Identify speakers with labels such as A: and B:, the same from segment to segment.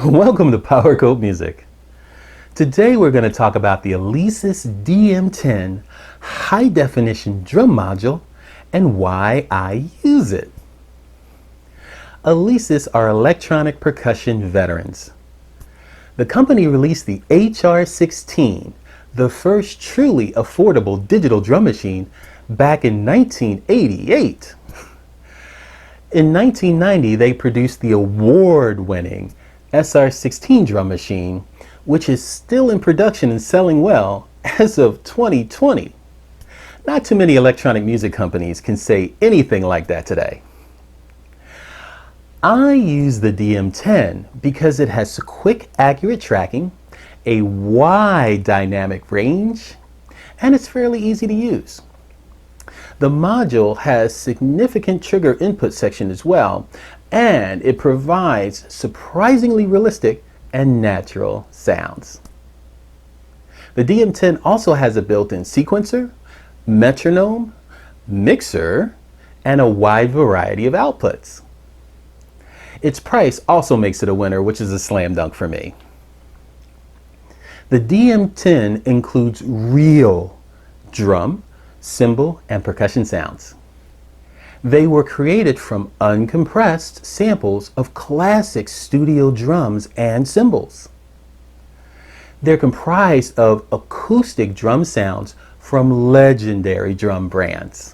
A: Welcome to Powercoat Music. Today we're going to talk about the Alesis DM10 high definition drum module and why I use it. Alesis are electronic percussion veterans. The company released the HR-16, the first truly affordable digital drum machine, back in 1988. In 1990, they produced the award-winning SR-16 drum machine, which is still in production and selling well as of 2020. Not too many electronic music companies can say anything like that today. I use the DM10 because it has quick, accurate tracking, a wide dynamic range, and it's fairly easy to use. The module has significant trigger input section as well, and it provides surprisingly realistic and natural sounds. The DM10 also has a built-in sequencer, metronome, mixer, and a wide variety of outputs. Its price also makes it a winner, which is a slam dunk for me. The DM10 includes real drum, cymbal, and percussion sounds. They were created from uncompressed samples of classic studio drums and cymbals. They're comprised of acoustic drum sounds from legendary drum brands.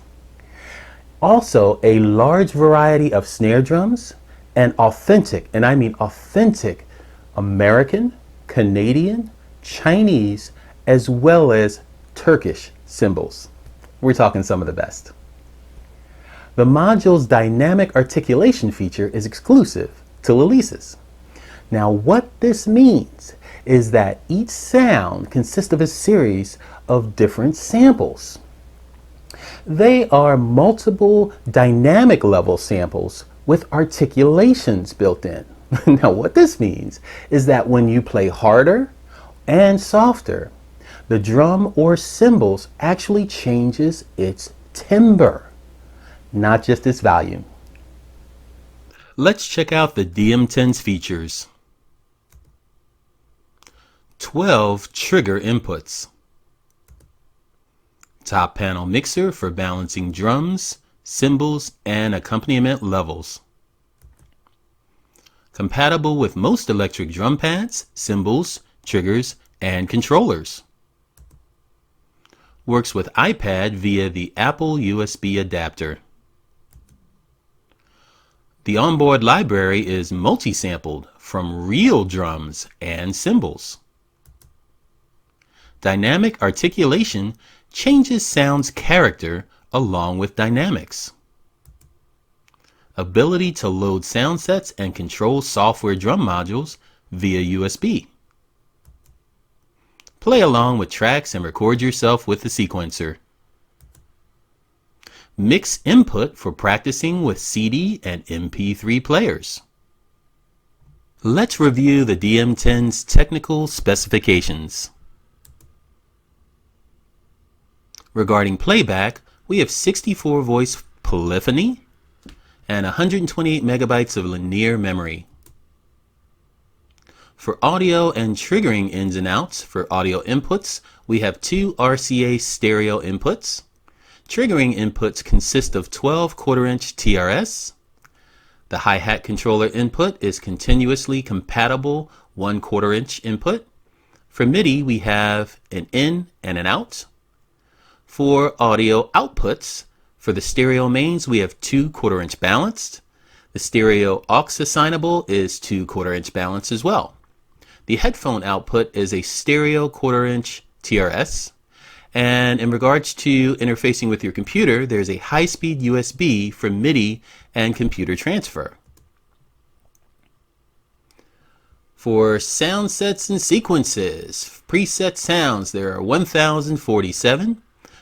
A: Also, a large variety of snare drums and authentic, and I mean authentic, American, Canadian, Chinese, as well as Turkish cymbals. We're talking some of the best. The module's dynamic articulation feature is exclusive to Alesis. Now, what this means is that each sound consists of a series of different samples. They are multiple dynamic level samples with articulations built in. Now, what this means is that when you play harder and softer, the drum or cymbals actually changes its timbre, not just its volume. Let's check out the DM10's features. 12 trigger inputs. Top panel mixer for balancing drums, cymbals, and accompaniment levels. Compatible with most electric drum pads, cymbals, triggers, and controllers. Works with iPad via the Apple USB adapter. The onboard library is multi-sampled from real drums and cymbals. Dynamic articulation changes sound's character along with dynamics. Ability to load sound sets and control software drum modules via USB. Play along with tracks and record yourself with the sequencer. Mix input for practicing with CD and MP3 players. Let's review the DM10's technical specifications. Regarding playback, we have 64 voice polyphony and 128 megabytes of linear memory. For audio and triggering ins and outs, for audio inputs, we have 2 RCA stereo inputs. Triggering inputs consist of 12 quarter-inch TRS. The hi-hat controller input is continuously compatible 1 quarter-inch input. For MIDI, we have an in and an out. For audio outputs, for the stereo mains, we have 2 quarter-inch balanced. The stereo aux assignable is 2 quarter-inch balanced as well. The headphone output is a stereo quarter-inch TRS. And in regards to interfacing with your computer, there's a high-speed USB for MIDI and computer transfer. For sound sets and sequences, preset sounds, there are 1047.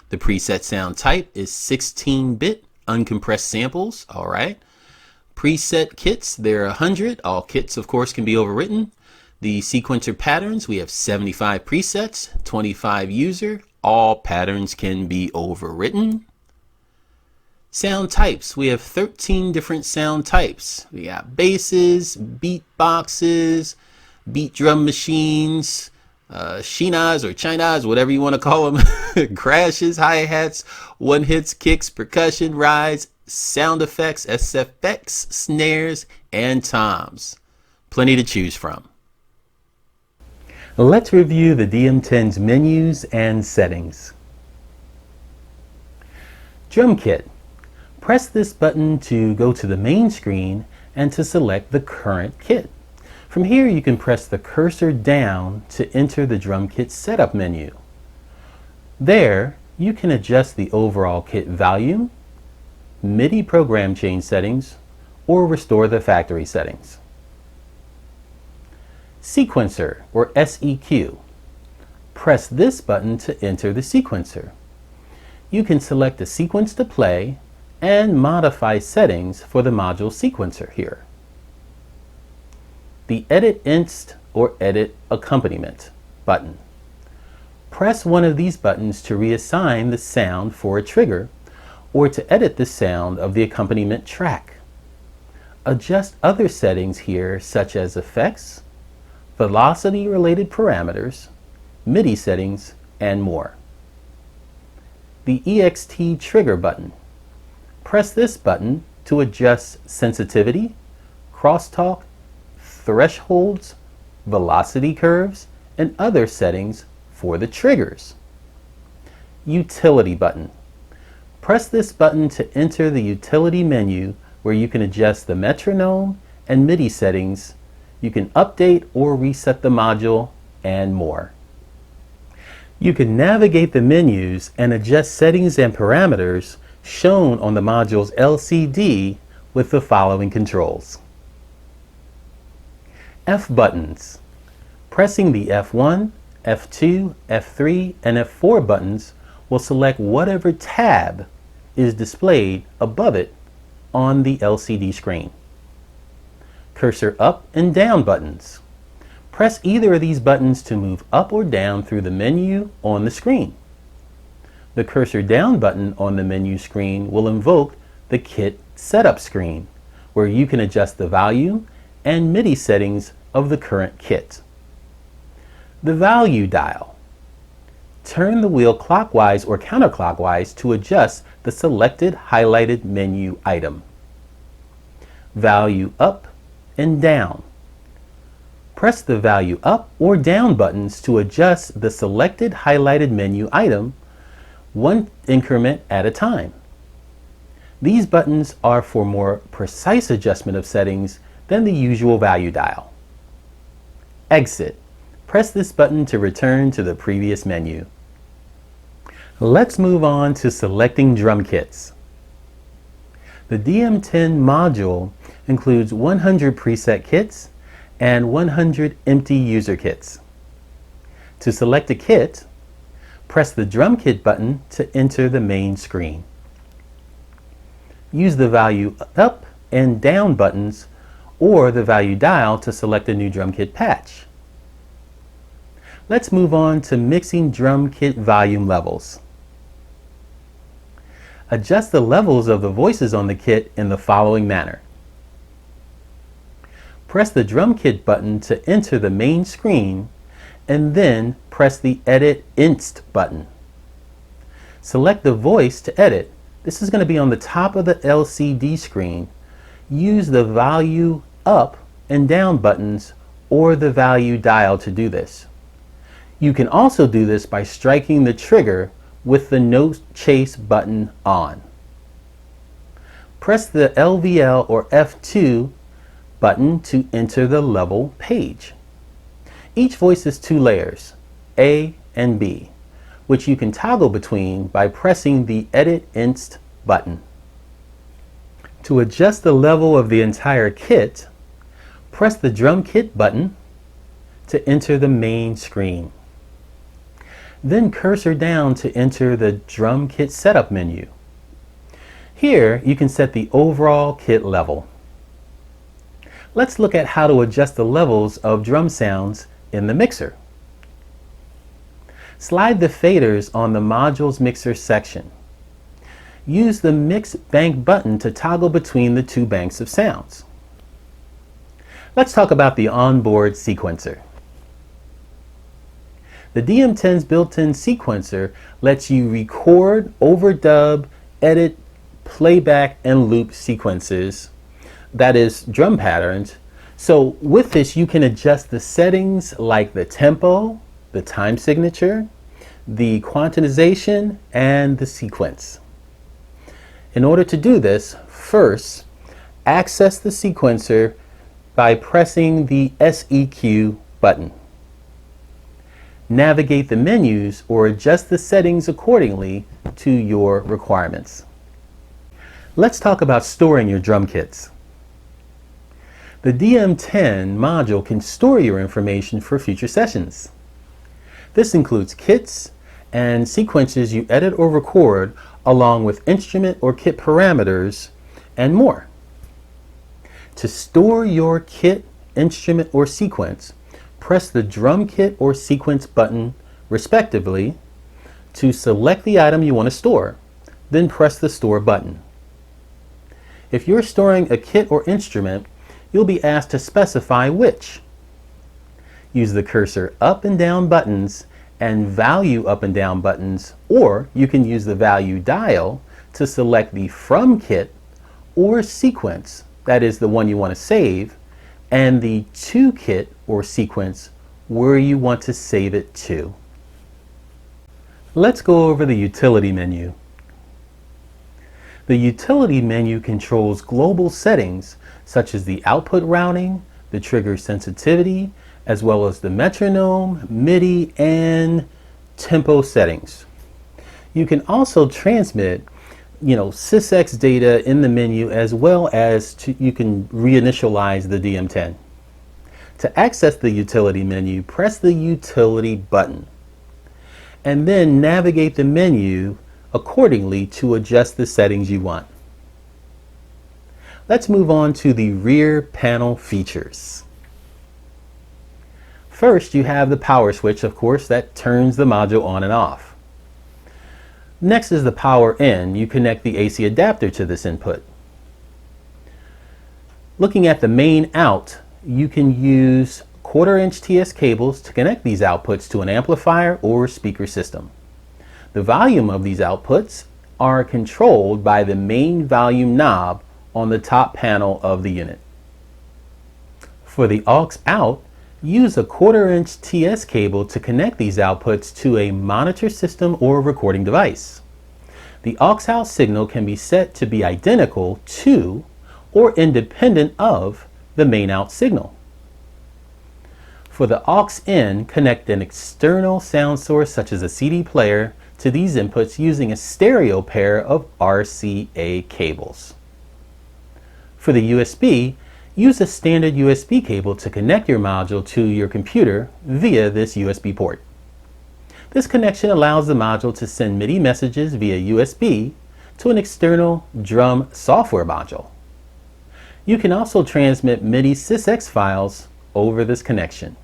A: The preset sound type is 16-bit uncompressed samples. All right. Preset kits, there are 100. All kits, of course, can be overwritten. The sequencer patterns, we have 75 presets, 25 user. All patterns can be overwritten. Sound types, we have 13 different sound types. We got basses, beatboxes, beat drum machines, Shinas or Chinas, whatever you want to call them, crashes, hi-hats, one-hits, kicks, percussion, rides, sound effects, SFX, snares, and toms. Plenty to choose from. Let's review the DM10's menus and settings. Drum kit. Press this button to go to the main screen and to select the current kit. From here, you can press the cursor down to enter the drum kit setup menu. There, you can adjust the overall kit volume, MIDI program change settings, or restore the factory settings. Sequencer, or SEQ. Press this button to enter the sequencer. You can select a sequence to play and modify settings for the module sequencer here. The Edit Inst or Edit Accompaniment button. Press one of these buttons to reassign the sound for a trigger or to edit the sound of the accompaniment track. Adjust other settings here such as effects, velocity related parameters, MIDI settings, and more. The EXT trigger button. Press this button to adjust sensitivity, crosstalk, thresholds, velocity curves, and other settings for the triggers. Utility button. Press this button to enter the utility menu where you can adjust the metronome and MIDI settings. You can update or reset the module, and more. You can navigate the menus and adjust settings and parameters shown on the module's LCD with the following controls. F buttons. Pressing the F1, F2, F3, and F4 buttons will select whatever tab is displayed above it on the LCD screen. Cursor up and down buttons. Press either of these buttons to move up or down through the menu on the screen. The cursor down button on the menu screen will invoke the kit setup screen, where you can adjust the volume and MIDI settings of the current kit. The value dial. Turn the wheel clockwise or counterclockwise to adjust the selected highlighted menu item. Value up and down. Press the value up or down buttons to adjust the selected highlighted menu item one increment at a time. These buttons are for more precise adjustment of settings than the usual value dial. Exit. Press this button to return to the previous menu. Let's move on to selecting drum kits. The DM10 module includes 100 preset kits and 100 empty user kits. To select a kit, press the drum kit button to enter the main screen. Use the value up and down buttons or the value dial to select a new drum kit patch. Let's move on to mixing drum kit volume levels. Adjust the levels of the voices on the kit in the following manner. Press the drum kit button to enter the main screen and then press the Edit Inst button. Select the voice to edit. This is going to be on the top of the LCD screen. Use the value up and down buttons or the value dial to do this. You can also do this by striking the trigger with the No Chase button on. Press the LVL or F2 button to enter the level page. Each voice is two layers, A and B, which you can toggle between by pressing the Edit Inst button. To adjust the level of the entire kit, press the drum kit button to enter the main screen. Then cursor down to enter the drum kit setup menu. Here you can set the overall kit level. Let's look at how to adjust the levels of drum sounds in the mixer. Slide the faders on the module's mixer section. Use the Mix Bank button to toggle between the two banks of sounds. Let's talk about the onboard sequencer. The DM10's built-in sequencer lets you record, overdub, edit, playback, and loop sequences, that is, drum patterns. So with this, you can adjust the settings like the tempo, the time signature, the quantization, and the sequence. In order to do this, first, access the sequencer by pressing the SEQ button. Navigate the menus or adjust the settings accordingly to your requirements. Let's talk about storing your drum kits. The DM10 module can store your information for future sessions. This includes kits and sequences you edit or record, along with instrument or kit parameters and more. To store your kit, instrument, or sequence, press the drum kit or sequence button, respectively, to select the item you want to store, then press the store button. If you're storing a kit or instrument, you'll be asked to specify which. Use the cursor up and down buttons and value up and down buttons, or you can use the value dial to select the from kit or sequence, that is the one you want to save, and the to kit or sequence where you want to save it to. Let's go over the utility menu. The utility menu controls global settings such as the output routing, the trigger sensitivity, as well as the metronome, MIDI, and tempo settings. You can also transmit sysx data in the menu, as well as you can reinitialize the DM10. To access the utility menu, press the utility button and then navigate the menu accordingly to adjust the settings you want. Let's move on to the rear panel features. First, you have the power switch, of course, that turns the module on and off. Next is the power in. You connect the AC adapter to this input. Looking at the main out, you can use 1/4" TS cables to connect these outputs to an amplifier or speaker system. The volume of these outputs are controlled by the main volume knob on the top panel of the unit. For the aux out, use a 1/4" TS cable to connect these outputs to a monitor system or recording device. The aux out signal can be set to be identical to or independent of the main out signal. For the aux in, connect an external sound source such as a CD player to these inputs using a stereo pair of RCA cables. For the USB, use a standard USB cable to connect your module to your computer via this USB port. This connection allows the module to send MIDI messages via USB to an external drum software module. You can also transmit MIDI sysx files over this connection.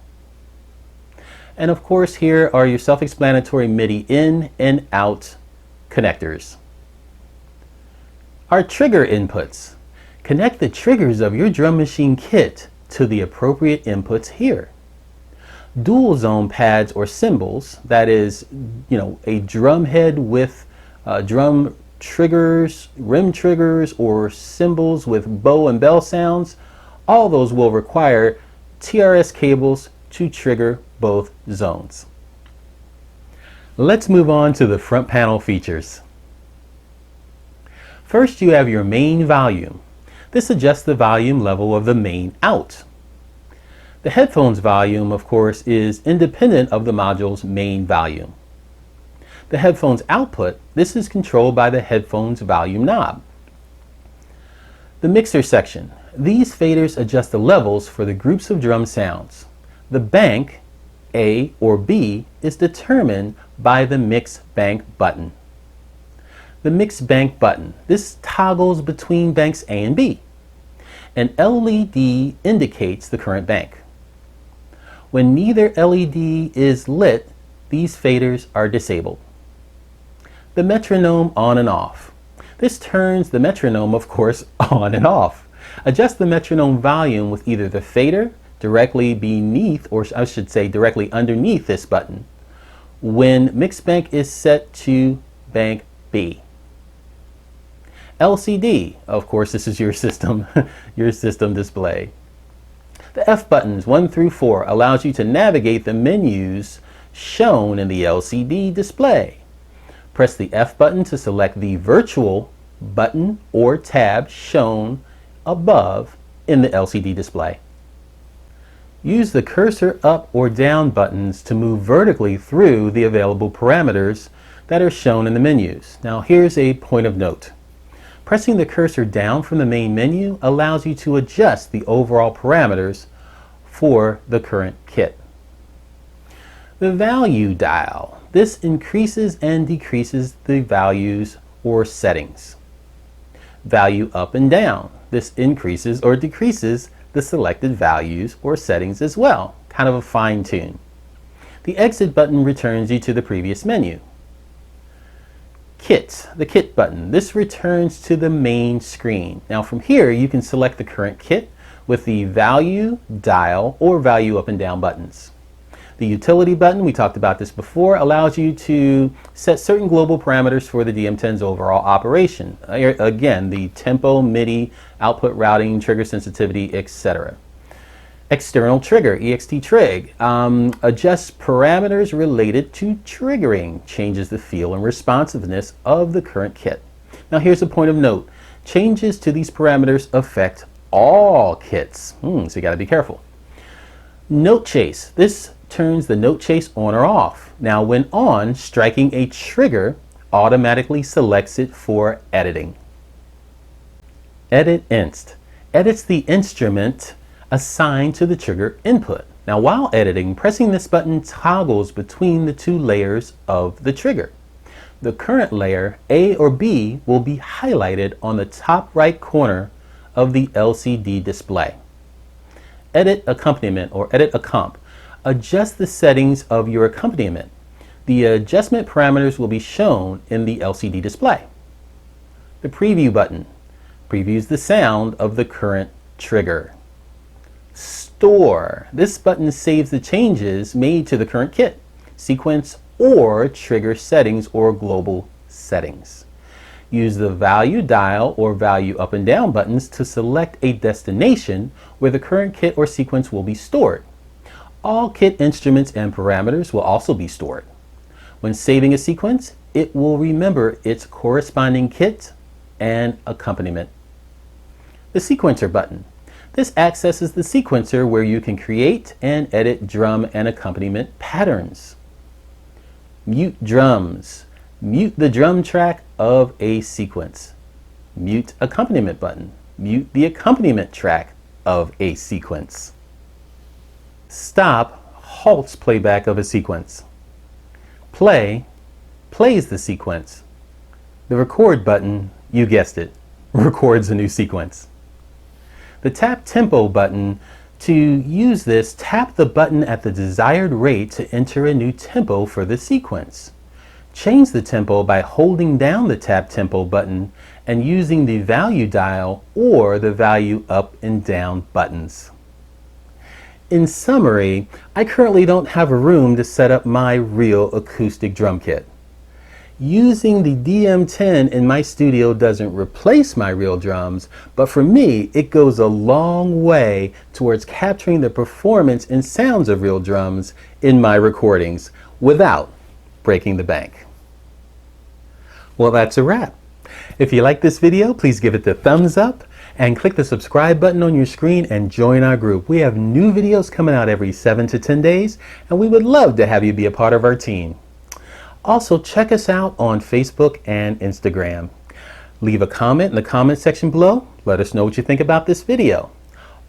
A: And of course, here are your self-explanatory MIDI in and out connectors. Our trigger inputs. Connect the triggers of your drum machine kit to the appropriate inputs here. Dual zone pads or cymbals, that is, a drum head with drum triggers, rim triggers, or cymbals with bow and bell sounds, all those will require TRS cables to trigger both zones. Let's move on to the front panel features. First, you have your main volume. This adjusts the volume level of the main out. The headphones volume, of course, is independent of the module's main volume. The headphones output, this is controlled by the headphones volume knob. The mixer section. These faders adjust the levels for the groups of drum sounds. The bank, A or B, is determined by the mix bank button. The mix bank button. This toggles between banks A and B. An LED indicates the current bank. When neither LED is lit, these faders are disabled. The metronome on and off. This turns the metronome, of course, on and off. Adjust the metronome volume with either the fader directly beneath, or I should say directly underneath this button, when mix bank is set to bank B. LCD, of course, this is your system, your system display. The F buttons 1 through 4 allows you to navigate the menus shown in the LCD display. Press the F button to select the virtual button or tab shown above in the LCD display. Use the cursor up or down buttons to move vertically through the available parameters that are shown in the menus. Now here's a point of note. Pressing the cursor down from the main menu allows you to adjust the overall parameters for the current kit. The value dial. This increases and decreases the values or settings. Value up and down. This increases or decreases the selected values or settings as well. Kind of a fine tune. The exit button returns you to the previous menu. Kit, the kit button. This returns to the main screen. Now from here you can select the current kit with the value, dial, or value up and down buttons. The utility button, we talked about this before, allows you to set certain global parameters for the DM10's overall operation. Again, the tempo, MIDI, output routing, trigger sensitivity, etc. External trigger, EXT trig, adjusts parameters related to triggering, changes the feel and responsiveness of the current kit. Now here's a point of note. Changes to these parameters affect all kits, so you got to be careful. Note chase, this turns the note chase on or off. Now when on, striking a trigger automatically selects it for editing. Edit inst, edits the instrument assigned to the trigger input. Now while editing, pressing this button toggles between the two layers of the trigger. The current layer, A or B, will be highlighted on the top right corner of the LCD display. Edit accompaniment or edit a comp. Adjust the settings of your accompaniment. The adjustment parameters will be shown in the LCD display. The preview button previews the sound of the current trigger. Store. This button saves the changes made to the current kit, sequence, or trigger settings or global settings. Use the value dial or value up and down buttons to select a destination where the current kit or sequence will be stored. All kit instruments and parameters will also be stored. When saving a sequence, it will remember its corresponding kit and accompaniment. The sequencer button. This accesses the sequencer where you can create and edit drum and accompaniment patterns. Mute drums. Mute the drum track of a sequence. Mute accompaniment button. Mute the accompaniment track of a sequence. Stop halts playback of a sequence. Play plays the sequence. The record button, you guessed it, records a new sequence. The tap tempo button, to use this, tap the button at the desired rate to enter a new tempo for the sequence. Change the tempo by holding down the tap tempo button and using the value dial or the value up and down buttons. In summary, I currently don't have a room to set up my real acoustic drum kit. Using the DM10 in my studio doesn't replace my real drums, but for me, it goes a long way towards capturing the performance and sounds of real drums in my recordings without breaking the bank. Well, that's a wrap. If you like this video, please give it the thumbs up and click the subscribe button on your screen and join our group. We have new videos coming out every 7 to 10 days, and we would love to have you be a part of our team. Also, check us out on Facebook and Instagram. Leave a comment in the comment section below. Let us know what you think about this video.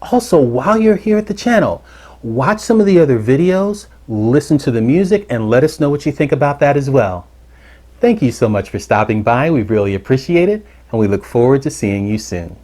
A: Also, while you're here at the channel, watch some of the other videos, listen to the music, and let us know what you think about that as well. Thank you so much for stopping by. We really appreciate it, and we look forward to seeing you soon.